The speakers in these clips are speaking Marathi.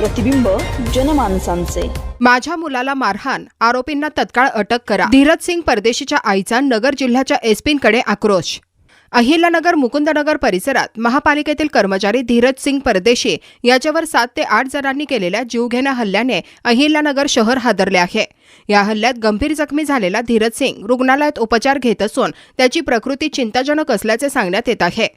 प्रतिबिंब जनमानसांचे। माझ्या मुलाला मारहाण, आरोपींना तत्काळ अटक करा। धीरज सिंग परदेशीच्या आईचा नगर जिल्ह्याच्या एसपींकडे आक्रोश। अहिल्यानगर मुकुंदनगर परिसरात महापालिकेतील कर्मचारी धीरज सिंग परदेशी याच्यावर 7 ते 8 जणांनी केलेल्या जीवघेण्या हल्ल्याने अहिल्यानगर शहर हादरले आहे। या हल्ल्यात गंभीर जखमी झालेला धीरज सिंग रुग्णालयात उपचार घेत असून त्याची प्रकृती चिंताजनक असल्याचे सांगण्यात येत आहे।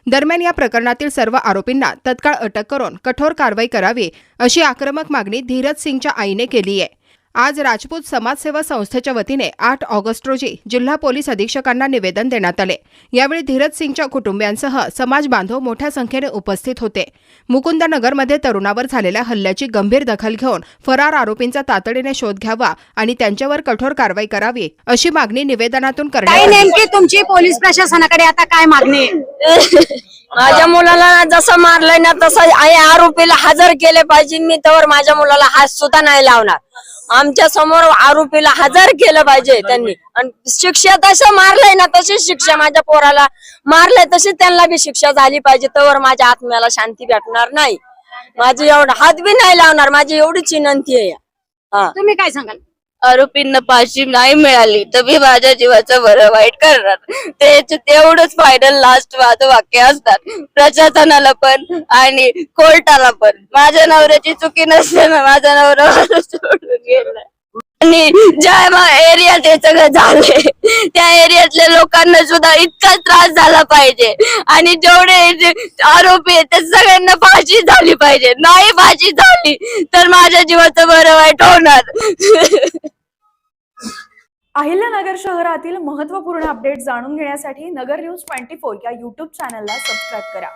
दरम्यान या प्रकरणातील सर्व आरोपींना तत्काळ अटक करून कठोर कारवाई करावी अशी आक्रमक मागणी धीरज सिंगच्या आईने केली आहे। आज राजपूत समाजसेवा संस्थेच्या वतीने 8 ऑगस्ट रोजी जिल्हा पोलीस अधीक्षकांना निवेदन देण्यात आले। यावेळी धीरज सिंगच्या कुटुंबियांसह समाज बांधव मोठ्या संख्येने उपस्थित होते। मुकुंदनगरमध्ये तरुणावर झालेल्या हल्ल्याची गंभीर दखल घेऊन फरार आरोपींचा तातडीने शोध घ्यावा आणि त्यांच्यावर कठोर कारवाई करावी अशी मागणी निवेदनातून करण्यात आली। नेमकी तुमची पोलीस प्रशासनाकडे आता काय मागणी आहे? माझ्या मुलाला जसं मारलंय ना तसं आरोपीला हजर केले पाहिजे। मी तर माझ्या मुलाला हात सुद्धा नाही लावणार। आमच्या समोर आरोपीला हजर केलं पाहिजे त्यांनी। आणि शिक्षा तसं मारलंय ना तशीच शिक्षा माझ्या पोराला मारलंय तशी त्यांना बी शिक्षा झाली पाहिजे। तर माझ्या आत्म्याला शांती भेटणार नाही। माझी एवढा हात बी नाही लावणार, माझी एवढीच विनंती आहे। तुम्ही काय सांगाल? आरोपींना फाशी नाही मिळाली तर मी माझ्या जीवाचं बरं वाईट करणार। तेवढंच फायनल लास्ट माझं वाक्य असतात प्रशासनाला पण आणि कोर्टाला पण। माझ्या नवऱ्याची चुकी नसते ना, माझा नवरा मला सोडून गेला आणि ज्या एरियात हे सगळं झालंय त्या एरियातल्या लोकांना सुद्धा इतका त्रास झाला पाहिजे आणि जेवढे आरोपी आहेत त्या सगळ्यांना फाशी झाली पाहिजे। नाही फाशी झाली तर माझ्या जीवाचं बरं वाईट होणार। अहिल्यानगर शहरातील महत्त्वपूर्ण अपडेट जाणून घेण्यासाठी नगर न्यूज 24 या YouTube चॅनलला सबस्क्राईब करा।